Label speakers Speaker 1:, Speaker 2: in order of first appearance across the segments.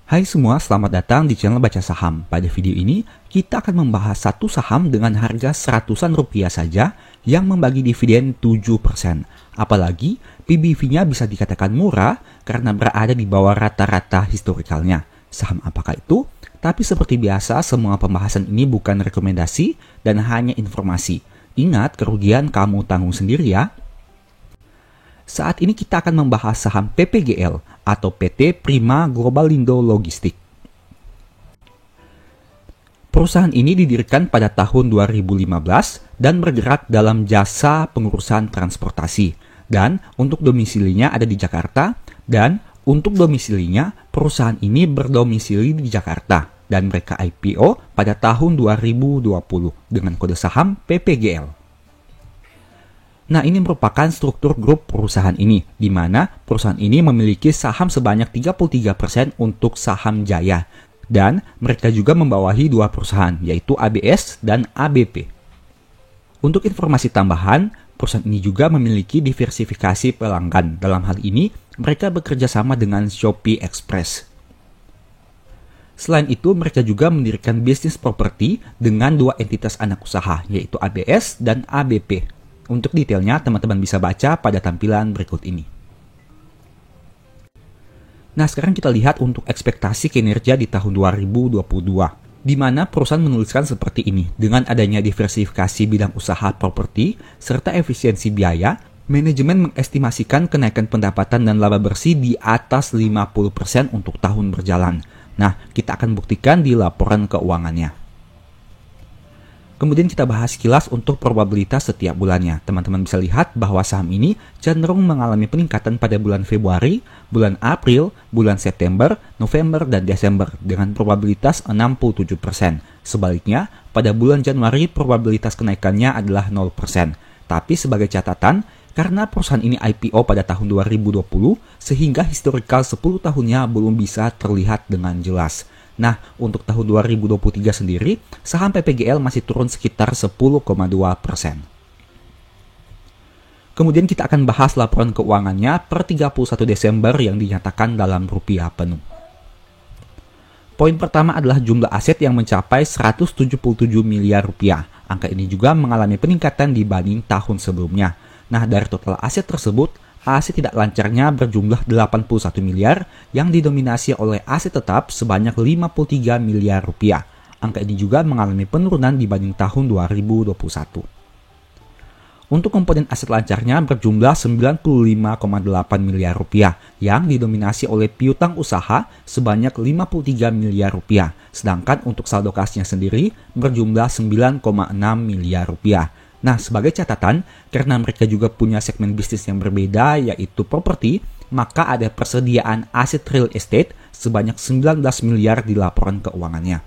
Speaker 1: Hai semua, selamat datang di channel Baca Saham. Pada video ini, kita akan membahas satu saham dengan harga seratusan rupiah saja yang membagi dividen 7%. Apalagi, PBV-nya bisa dikatakan murah karena berada di bawah rata-rata historikalnya. Saham apakah itu? Tapi seperti biasa, semua pembahasan ini bukan rekomendasi dan hanya informasi. Ingat, kerugian kamu tanggung sendiri ya. Saat ini kita akan membahas saham PPGL atau PT Prima Globalindo Logistik. Perusahaan ini didirikan pada tahun 2015 dan bergerak dalam jasa pengurusan transportasi. Dan untuk domisilinya ada di Jakarta, dan untuk domisilinya perusahaan ini berdomisili di Jakarta dan mereka IPO pada tahun 2020 dengan kode saham PPGL. Nah, ini merupakan struktur grup perusahaan ini, di mana perusahaan ini memiliki saham sebanyak 33% untuk saham Jaya. Dan mereka juga membawahi dua perusahaan, yaitu ABS dan ABP. Untuk informasi tambahan, perusahaan ini juga memiliki diversifikasi pelanggan. Dalam hal ini, mereka bekerja sama dengan Shopee Express. Selain itu, mereka juga mendirikan bisnis properti dengan dua entitas anak usaha, yaitu ABS dan ABP. Untuk detailnya, teman-teman bisa baca pada tampilan berikut ini. Nah, sekarang kita lihat untuk ekspektasi kinerja di tahun 2022, di mana perusahaan menuliskan seperti ini. Dengan adanya diversifikasi bidang usaha properti, serta efisiensi biaya, manajemen mengestimasikan kenaikan pendapatan dan laba bersih di atas 50% untuk tahun berjalan. Nah, kita akan buktikan di laporan keuangannya. Kemudian kita bahas kilas untuk probabilitas setiap bulannya. Teman-teman bisa lihat bahwa saham ini cenderung mengalami peningkatan pada bulan Februari, bulan April, bulan September, November, dan Desember dengan probabilitas 67%. Sebaliknya, pada bulan Januari probabilitas kenaikannya adalah 0%. Tapi sebagai catatan, karena perusahaan ini IPO pada tahun 2020, sehingga historikal 10 tahunnya belum bisa terlihat dengan jelas. Nah, untuk tahun 2023 sendiri, saham PPGL masih turun sekitar 10,2%. Kemudian kita akan bahas laporan keuangannya per 31 Desember yang dinyatakan dalam rupiah penuh. Poin pertama adalah jumlah aset yang mencapai 177 miliar rupiah. Angka ini juga mengalami peningkatan dibanding tahun sebelumnya. Nah, dari total aset tersebut, aset tidak lancarnya berjumlah 81 miliar yang didominasi oleh aset tetap sebanyak 53 miliar rupiah. Angka ini juga mengalami penurunan dibanding tahun 2021. Untuk komponen aset lancarnya berjumlah 95,8 miliar rupiah yang didominasi oleh piutang usaha sebanyak 53 miliar rupiah. Sedangkan untuk saldo kasnya sendiri berjumlah 9,6 miliar rupiah. Nah, sebagai catatan, karena mereka juga punya segmen bisnis yang berbeda yaitu properti, maka ada persediaan aset real estate sebanyak 19 miliar di laporan keuangannya.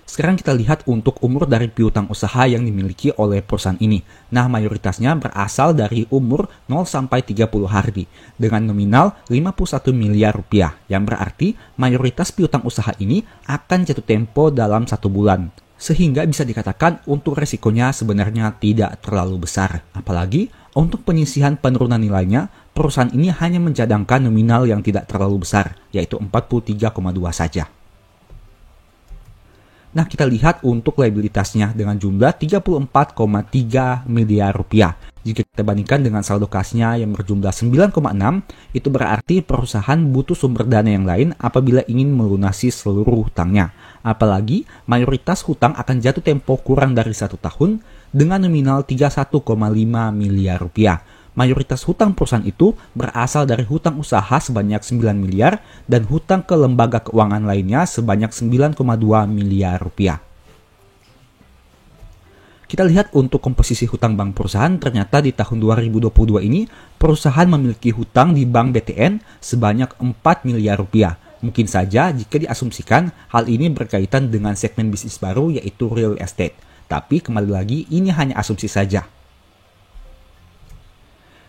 Speaker 1: Sekarang kita lihat untuk umur dari piutang usaha yang dimiliki oleh perusahaan ini. Nah, mayoritasnya berasal dari umur 0 sampai 30 hari dengan nominal 51 miliar rupiah, yang berarti mayoritas piutang usaha ini akan jatuh tempo dalam 1 bulan. Sehingga bisa dikatakan untuk resikonya sebenarnya tidak terlalu besar. Apalagi untuk penyisihan penurunan nilainya, perusahaan ini hanya mencadangkan nominal yang tidak terlalu besar, yaitu 43,2 saja. Nah, kita lihat untuk liabilitasnya dengan jumlah 34,3 miliar rupiah. Jika kita bandingkan dengan saldo kasnya yang berjumlah 9,6, itu berarti perusahaan butuh sumber dana yang lain apabila ingin melunasi seluruh hutangnya. Apalagi mayoritas hutang akan jatuh tempo kurang dari 1 tahun dengan nominal 31,5 miliar rupiah. Mayoritas hutang perusahaan itu berasal dari hutang usaha sebanyak 9 miliar dan hutang ke lembaga keuangan lainnya sebanyak 9,2 miliar rupiah. Kita lihat untuk komposisi hutang bank perusahaan, ternyata di tahun 2022 ini perusahaan memiliki hutang di Bank BTN sebanyak 4 miliar rupiah. Mungkin saja jika diasumsikan hal ini berkaitan dengan segmen bisnis baru yaitu real estate. Tapi kembali lagi ini hanya asumsi saja.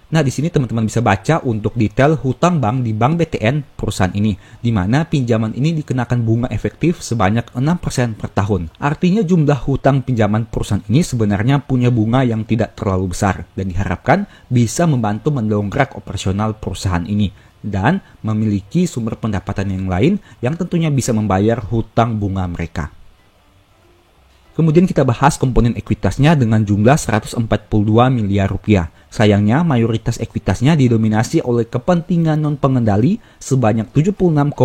Speaker 1: Nah, di sini teman-teman bisa baca untuk detail hutang bank di Bank BTN perusahaan ini, di mana pinjaman ini dikenakan bunga efektif sebanyak 6% per tahun. Artinya jumlah hutang pinjaman perusahaan ini sebenarnya punya bunga yang tidak terlalu besar dan diharapkan bisa membantu mendongkrak operasional perusahaan ini. dan memiliki sumber pendapatan yang lain yang tentunya bisa membayar hutang bunga mereka. Kemudian kita bahas komponen ekuitasnya dengan jumlah 142 miliar rupiah. Sayangnya mayoritas ekuitasnya didominasi oleh kepentingan non-pengendali sebanyak 76,5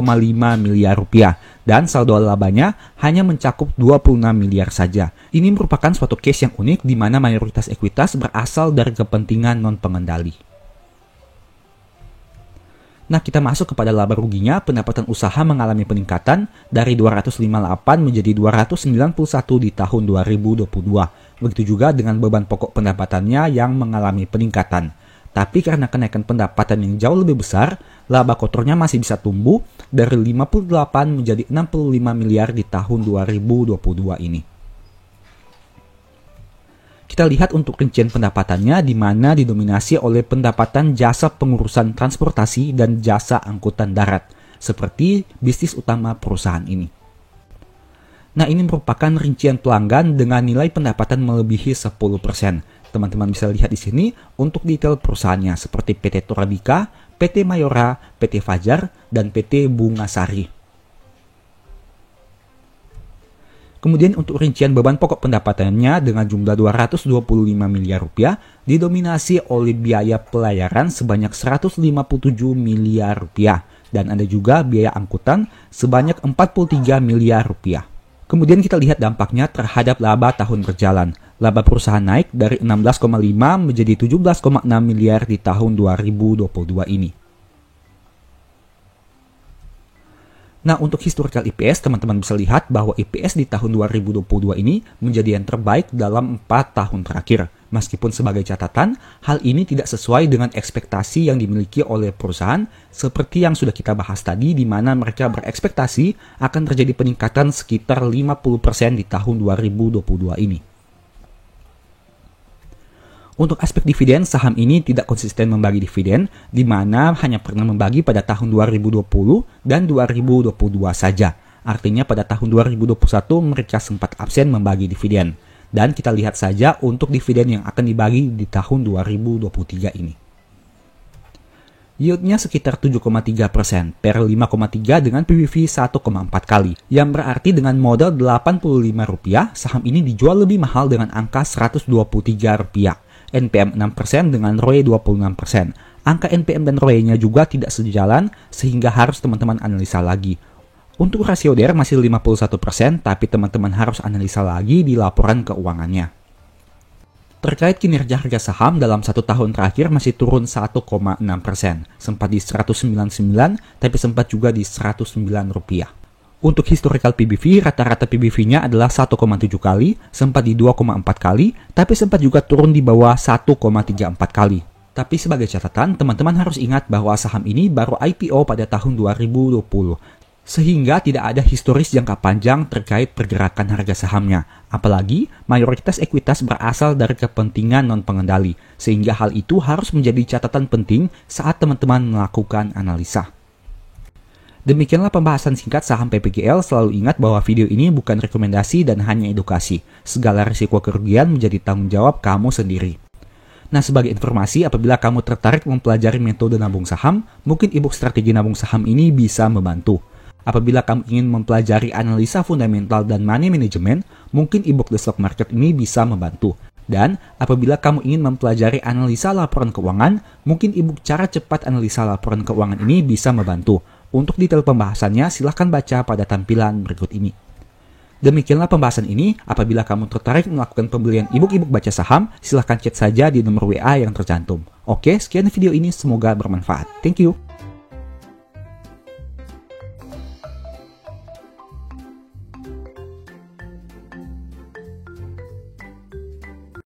Speaker 1: miliar rupiah dan saldo labanya hanya mencakup 26 miliar saja. Ini merupakan suatu case yang unik di mana mayoritas ekuitas berasal dari kepentingan non-pengendali. Nah, kita masuk kepada laba ruginya. Pendapatan usaha mengalami peningkatan dari 258 menjadi 291 di tahun 2022. Begitu juga dengan beban pokok pendapatannya yang mengalami peningkatan. Tapi karena kenaikan pendapatan yang jauh lebih besar, laba kotornya masih bisa tumbuh dari 58 menjadi 65 miliar di tahun 2022 ini. Kita lihat untuk rincian pendapatannya di mana didominasi oleh pendapatan jasa pengurusan transportasi dan jasa angkutan darat, seperti bisnis utama perusahaan ini. Nah, ini merupakan rincian pelanggan dengan nilai pendapatan melebihi 10%. Teman-teman bisa lihat di sini untuk detail perusahaannya seperti PT Torabika, PT Mayora, PT Fajar, dan PT Bungasari. Kemudian untuk rincian beban pokok pendapatannya dengan jumlah 225 miliar rupiah didominasi oleh biaya pelayaran sebanyak 157 miliar rupiah dan ada juga biaya angkutan sebanyak 43 miliar rupiah. Kemudian kita lihat dampaknya terhadap laba tahun berjalan. Laba perusahaan naik dari 16,5 menjadi 17,6 miliar di tahun 2022 ini. Nah, untuk historical EPS, teman-teman bisa lihat bahwa EPS di tahun 2022 ini menjadi yang terbaik dalam 4 tahun terakhir. Meskipun sebagai catatan, hal ini tidak sesuai dengan ekspektasi yang dimiliki oleh perusahaan, seperti yang sudah kita bahas tadi, di mana mereka berekspektasi akan terjadi peningkatan sekitar 50% di tahun 2022 ini. Untuk aspek dividen, saham ini tidak konsisten membagi dividen, di mana hanya pernah membagi pada tahun 2020 dan 2022 saja. Artinya pada tahun 2021 mereka sempat absen membagi dividen. Dan kita lihat saja untuk dividen yang akan dibagi di tahun 2023 ini. Yieldnya sekitar 7,3% per 5,3 dengan PBV 1,4 kali. Yang berarti dengan modal Rp85, saham ini dijual lebih mahal dengan angka Rp123. NPM 6% dengan ROE 26%. Angka NPM dan ROE-nya juga tidak sejalan sehingga harus teman-teman analisa lagi. Untuk rasio DER masih 51%, tapi teman-teman harus analisa lagi di laporan keuangannya. Terkait kinerja harga saham dalam 1 tahun terakhir masih turun 1,6%. Sempat di 199, tapi sempat juga di Rp109. Untuk historical PBV, rata-rata PBV-nya adalah 1,7 kali, sempat di 2,4 kali, tapi sempat juga turun di bawah 1,34 kali. Tapi sebagai catatan, teman-teman harus ingat bahwa saham ini baru IPO pada tahun 2020, sehingga tidak ada historis jangka panjang terkait pergerakan harga sahamnya. Apalagi, mayoritas ekuitas berasal dari kepentingan non-pengendali, sehingga hal itu harus menjadi catatan penting saat teman-teman melakukan analisa. Demikianlah pembahasan singkat saham PPGL. Selalu ingat bahwa video ini bukan rekomendasi dan hanya edukasi. Segala risiko kerugian menjadi tanggung jawab kamu sendiri. Nah, sebagai informasi, apabila kamu tertarik mempelajari metode nabung saham, mungkin ebook strategi nabung saham ini bisa membantu. Apabila kamu ingin mempelajari analisa fundamental dan money management, mungkin ebook The Stock Market ini bisa membantu. Dan apabila kamu ingin mempelajari analisa laporan keuangan, mungkin ebook cara cepat analisa laporan keuangan ini bisa membantu. Untuk detail pembahasannya, silahkan baca pada tampilan berikut ini. Demikianlah pembahasan ini. Apabila kamu tertarik melakukan pembelian ebook baca saham, silahkan chat saja di nomor WA yang tercantum. Oke, sekian video ini. Semoga bermanfaat. Thank you.